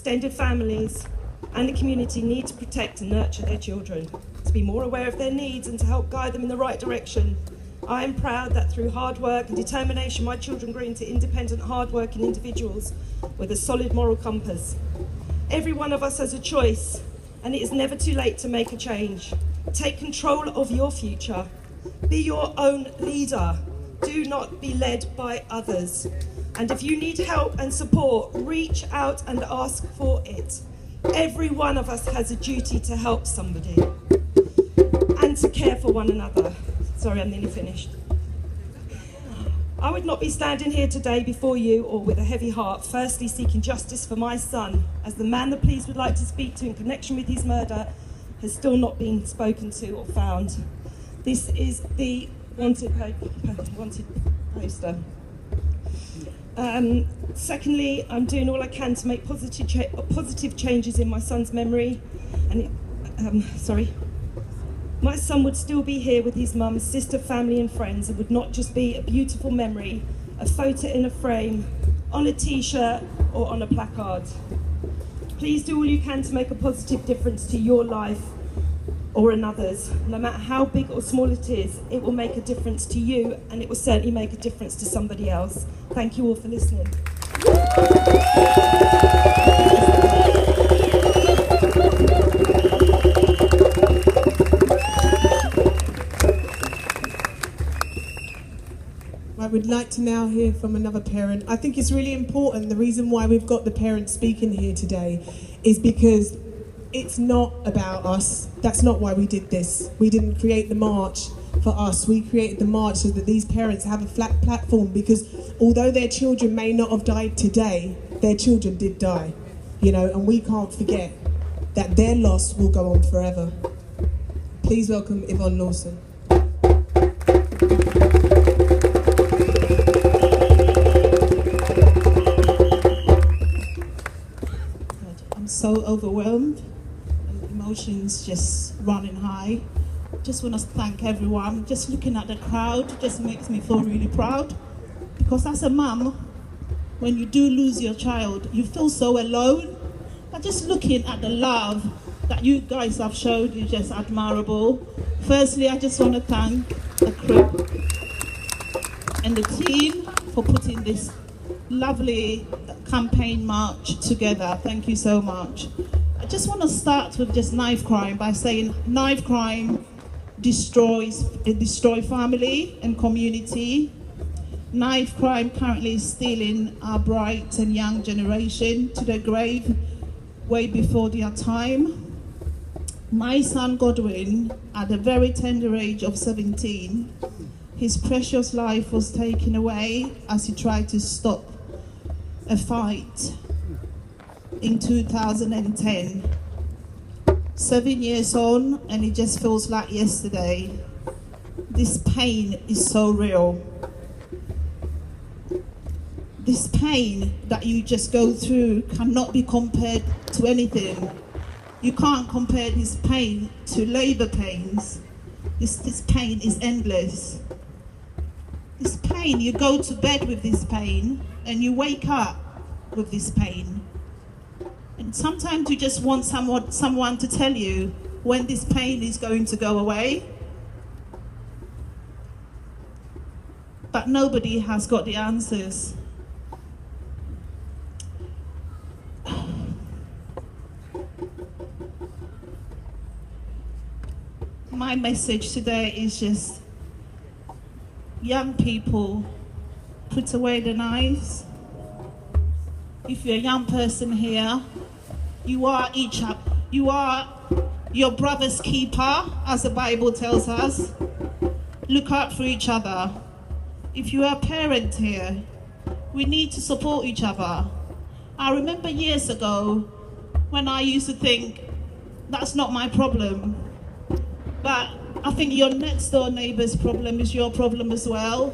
extended families, and the community need to protect and nurture their children, to be more aware of their needs and to help guide them in the right direction. I am proud that through hard work and determination, my children grew into independent, hard-working individuals with a solid moral compass. Every one of us has a choice, and it is never too late to make a change. Take control of your future. Be your own leader. Do not be led by others. And if you need help and support, reach out and ask for it. Every one of us has a duty to help somebody and to care for one another. Sorry, I'm nearly finished. I would not be standing here today before you or with a heavy heart, firstly seeking justice for my son, as the man the police would like to speak to in connection with his murder has still not been spoken to or found. This is the wanted poster. Secondly, I'm doing all I can to make positive changes in my son's memory. My son would still be here with his mum, sister, family and friends. It would not just be a beautiful memory, a photo in a frame, on a t-shirt or on a placard. Please do all you can to make a positive difference to your life or another's. No matter how big or small it is, it will make a difference to you, and it will certainly make a difference to somebody else. Thank you all for listening. I would like to now hear from another parent. I think it's really important. The reason why we've got the parents speaking here today is because it's not about us. That's not why we did this. We didn't create the march for us. We created the march so that these parents have a flat platform, because although their children may not have died today, their children did die, and we can't forget that their loss will go on forever. Please welcome Yvonne Lawson. I'm so overwhelmed, and emotions just running high. Just want to thank everyone. Just looking at the crowd just makes me feel really proud, because as a mum, when you do lose your child, you feel so alone. But just looking at the love that you guys have showed is just admirable. Firstly, I just want to thank the crib and the team for putting this lovely campaign march together. Thank you so much. I just want to start with just knife crime by saying knife crime destroy family and community. Knife crime currently is stealing our bright and young generation to the grave way before their time. My son Godwin, at a very tender age of 17, his precious life was taken away as he tried to stop a fight in 2010. 7 years on, and it just feels like yesterday. This pain is so real. This pain that you just go through cannot be compared to anything. You can't compare this pain to labor pains. This pain is endless. This pain, you go to bed with this pain and you wake up with this pain. And sometimes you just want someone to tell you when this pain is going to go away. But nobody has got the answers. My message today is just, young people, put away the knives. If you're a young person here, you are your brother's keeper, as the Bible tells us. Look out for each other. If you are a parent here, we need to support each other. I remember years ago when I used to think, that's not my problem. But I think your next door neighbor's problem is your problem as well.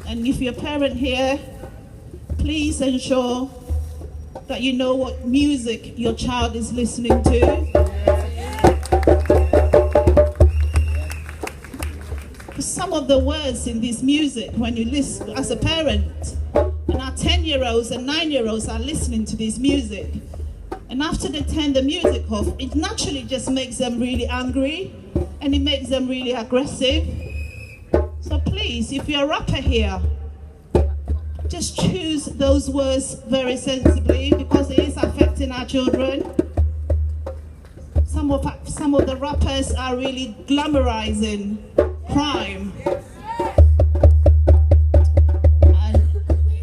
And if you're a parent here, please ensure that you know what music your child is listening to. For of the words in this music, when you listen as a parent, and our 10-year-olds and 9-year-olds are listening to this music, and after they turn the music off, it naturally just makes them really angry, and it makes them really aggressive. So please, if you're a rapper here, just choose those words very sensibly, because it is affecting our children. Some of the rappers are really glamorizing crime. We're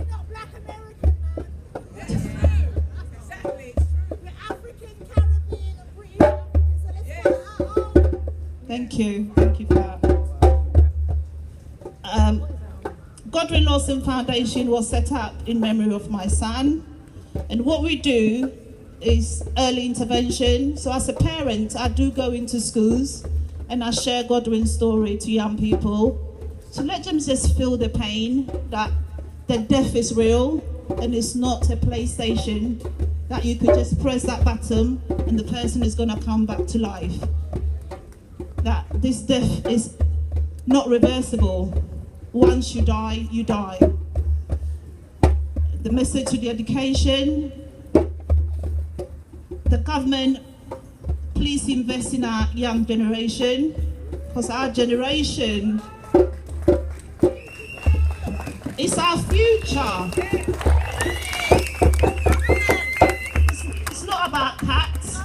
not black American, man. Exactly. We're African, Caribbean, and British African, so let's find our own. Thank you for that. Godwin Lawson Foundation was set up in memory of my son, and what we do is early intervention. So as a parent, I do go into schools and I share Godwin's story to young people. So let them just feel the pain that the death is real and it's not a PlayStation that you could just press that button and the person is going to come back to life. That this death is not reversible. Once you die, you die. The message to the education, the government, please invest in our young generation, because our generation is our future. It's not about cats.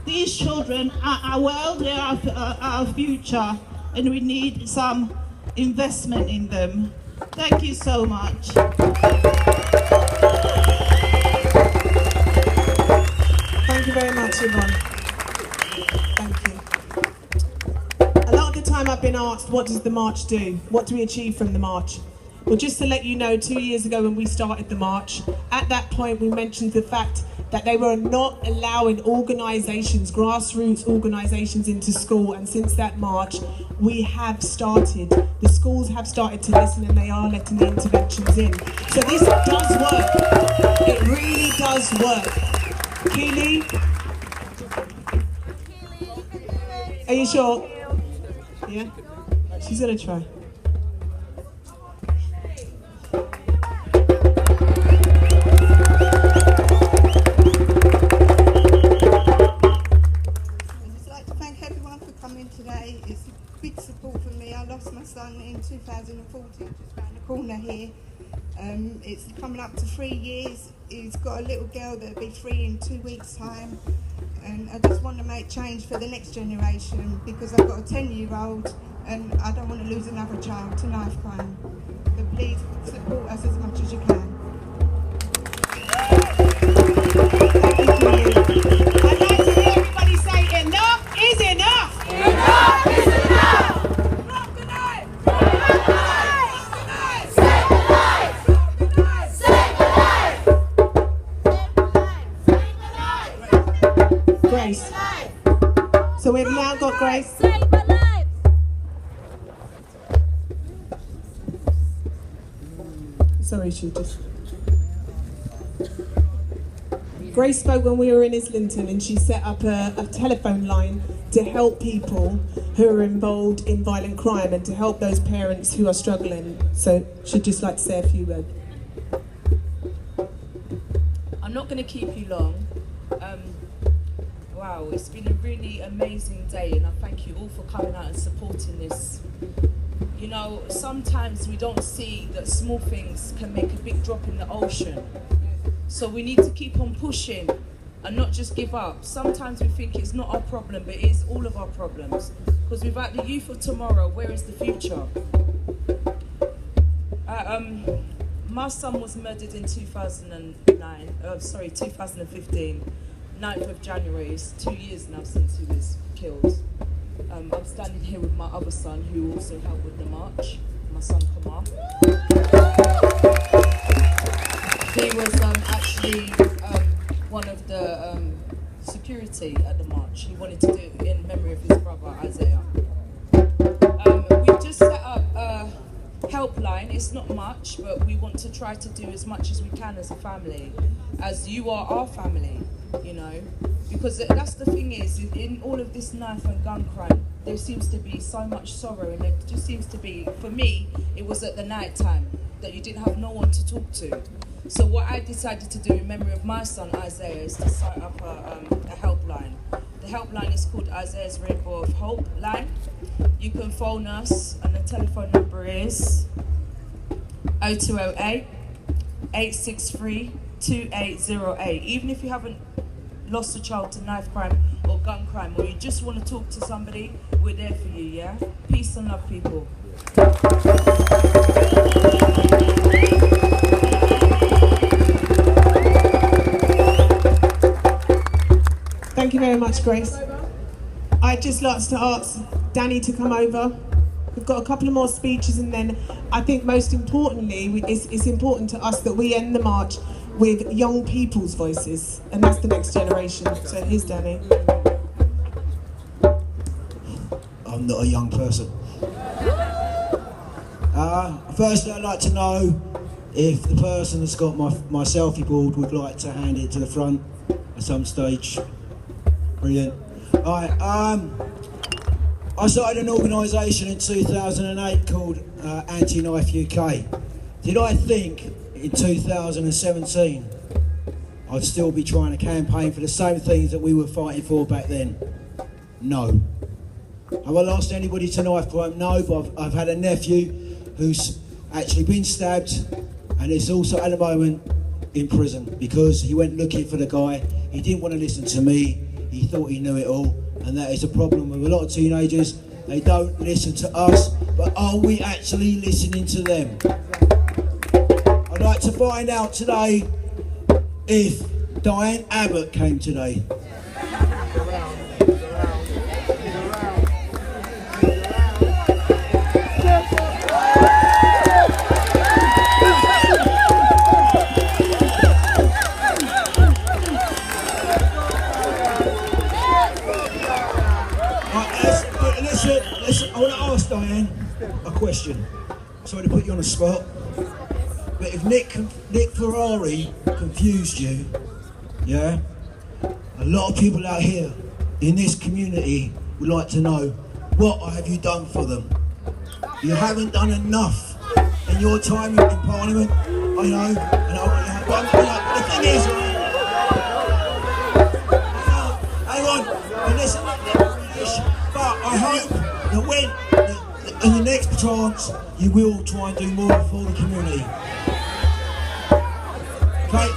These children are our world, they are our future, and we need some investment in them. Thank you so much. Thank you very much, Yvonne. Thank you. A lot of the time I've been asked, what does the march do? What do we achieve from the march? Well, just to let you know, 2 years ago when we started the march, at that point we mentioned the fact that they were not allowing organisations, grassroots organisations into school, and since that march we have started. The schools have started to listen and they are letting the interventions in. So this does work. It really does work. Keely? Are you sure? Yeah? She's gonna try. Today. It's a big support for me. I lost my son in 2014, just around the corner here. It's coming up to 3 years. He's got a little girl that'll be 3 in 2 weeks' time. And I just want to make change for the next generation, because I've got a 10-year-old and I don't want to lose another child to knife crime. But please support us as much as you can. I'd like to hear everybody say, enough is enough! Enough is enough! Drop the knife! Drop the knife! Save the life! Drop the knife! Save the life! Save the life! Grace. So we've now got Grace. Save the life! Sorry, she just... Grace spoke when we were in Islington, and she set up a telephone line to help people who are involved in violent crime and to help those parents who are struggling. So she'd just like to say a few words. I'm not going to keep you long. Wow, it's been a really amazing day, and I thank you all for coming out and supporting this. You know, sometimes we don't see that small things can make a big drop in the ocean. So we need to keep on pushing and not just give up. Sometimes we think it's not our problem, but it is all of our problems. Because without the youth of tomorrow, where is the future? My son was murdered in 2015, 9th of January. It's 2 years now since he was killed. I'm standing here with my other son, who also helped with the march, my son Kamar. He was actually one of the security at the march. He wanted to do it in memory of his brother Isaiah. We've just set up helpline. It's not much, but we want to try to do as much as we can as a family, as you are our family, you know. Because that's the thing is, in all of this knife and gun crime, there seems to be so much sorrow, and it just seems to be, for me, it was at the night time that you didn't have no one to talk to. So what I decided to do in memory of my son Isaiah is to set up a helpline. The helpline is called Isaiah's Rainbow of Hope line. You can phone us, and the telephone number is 0208 863 2808. Even if you haven't lost a child to knife crime or gun crime, or you just want to talk to somebody, we're there for you, yeah? Peace and love, people. Thank you very much, Grace. I'd just like to ask Danny to come over. We've got a couple of more speeches, and then I think most importantly, it's important to us that we end the march with young people's voices, and that's the next generation. So here's Danny. I'm not a young person. Firstly, I'd like to know if the person that's got my selfie board would like to hand it to the front at some stage. Brilliant. Alright, I started an organisation in 2008 called Anti-Knife UK. Did I think in 2017 I'd still be trying to campaign for the same things that we were fighting for back then? No. Have I lost anybody to knife crime? No, but I've had a nephew who's actually been stabbed, and is also at the moment in prison because he went looking for the guy. He didn't want to listen to me. He thought he knew it all, and that is a problem with a lot of teenagers. They don't listen to us, but are we actually listening to them? I'd like to find out today if Diane Abbott came today. Listen, I want to ask Diane a question. Sorry to put you on the spot, but if Nick Ferrari confused you, yeah, a lot of people out here in this community would like to know, what have you done for them? You haven't done enough in your time in Parliament, I know, but the thing is, hang on, listen, but I hope that when, in the next chance, you will try and do more for the community. Okay?